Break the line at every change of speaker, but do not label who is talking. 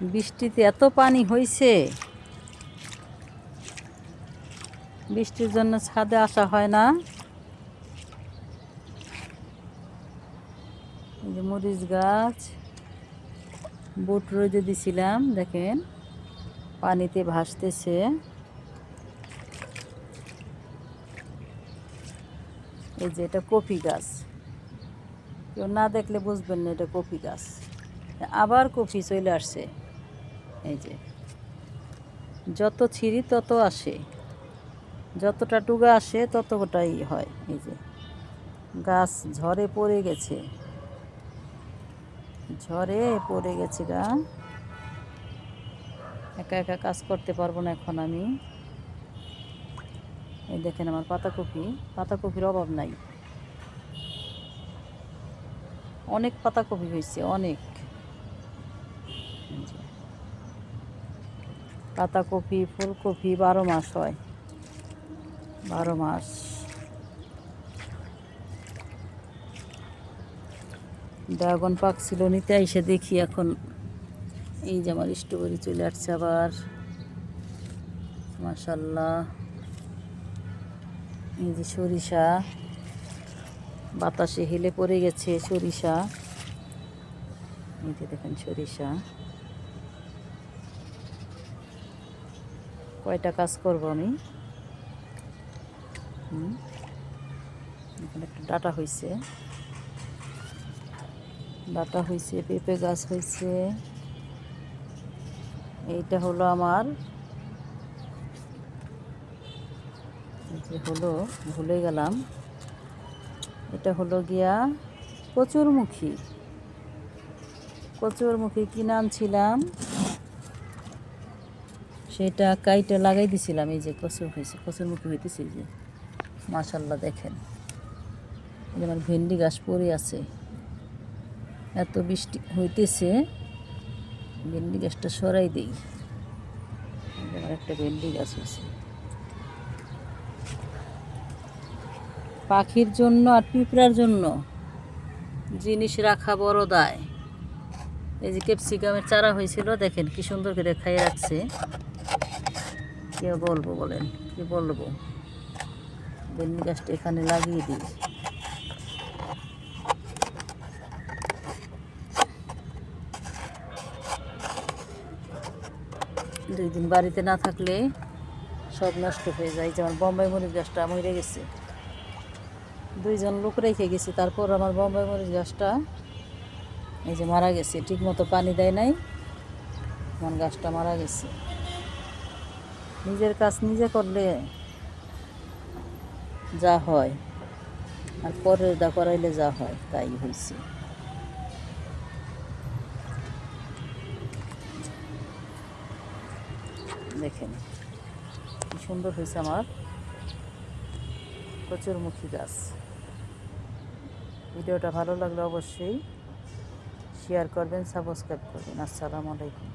বৃষ্টিতে এত পানি হয়েছে, বৃষ্টির জন্য ছাদে আসা হয় না। এই যে মরিচ গাছ, বুট রোদে দিছিলাম, দেখেন পানিতে ভাসতেছে। এই যে এটা কপি গাছ, কেউ না দেখলে বুঝবেন না এটা কপি গাছ। আবার কপি চলে আসছে। এই যে যত ছিঁড়ি তত আসে, যতটা টুগা আসে ততটাই হয়। এই যে গাছ ঝড়ে পড়ে গেছে, ঝড়ে পড়ে গেছে গা। একা একা কাজ করতে পারবো না এখন আমি। এই দেখেন আমার পাতাকপি, পাতাকপির অভাব নাই, অনেক পাতাকপি হয়েছে, অনেক। পাতাকপি ফুলকপি 12 মাস হয়, 12 মাস। ড্রাগন পাক ছিল, নিতে এসে দেখি এখন এই যে আমার স্ট্রবেরি চলে আসছে আবার, মাশাল্লাহ। এই যে সরিষা, বাতাসে হেলে পড়ে গেছে সরিষা। এই যে দেখেন সরিষা। কয়টা কাজ করব আমি। এখানে একটা ডাটা হয়েছে, ডাটা হয়েছে, পেঁপে গাছ হয়েছে। এইটা হলো আমার, যে হলো ভুলে গেলাম, এটা হলো গিয়া কচুরমুখী। কচুরমুখী কিনে আনছিলাম, সেটা কাইটে লাগাই দিছিলাম। এই যে কচুর হয়েছে, কচুরমুখী হইতেছে। যে মাশাল্লাহ দেখেন, এই আমার ভেন্ডি গাছ পড়ে আছে, এত বৃষ্টি হইতেছে, ভেন্ডি গাছটা সরাই দেই। আমার একটা ভেন্ডি গাছ হয়েছে। পাখির জন্য আর পিঁপড়ার জন্য জিনিস রাখা বড় দায়। এই যে ক্যাপসিকামের চারা হয়েছিল, দেখেন কি সুন্দর করে খাইয়ে রাখছে। কি বলবো বলেন, কি বলবো। ভেন্ডি গাছটা এখানে লাগিয়ে দিই। দুই দিন বাড়িতে না থাকলে সব নষ্ট হয়ে যায়। যেমন বোম্বাই মরিচ গাছটা মরে গেছে, 2 জন লোক রেখে গেছে, তারপর আমার বোম্বাই মরিচ গাছটা এই যে মারা গেছে। ঠিক মতো পানি দেয় নাই, আমার গাছটা মারা গেছে। নিজের কাজ নিজে করলে যা হয়, আর পরের দা করাইলে যা হয় তাই হয়েছে। দেখেন কি সুন্দর হয়েছে আমার কচুরমুখী গাছ। ভিডিওটা ভালো লাগলে অবশ্যই শেয়ার করবেন, সাবস্ক্রাইব করবেন। আসসালামু আলাইকুম।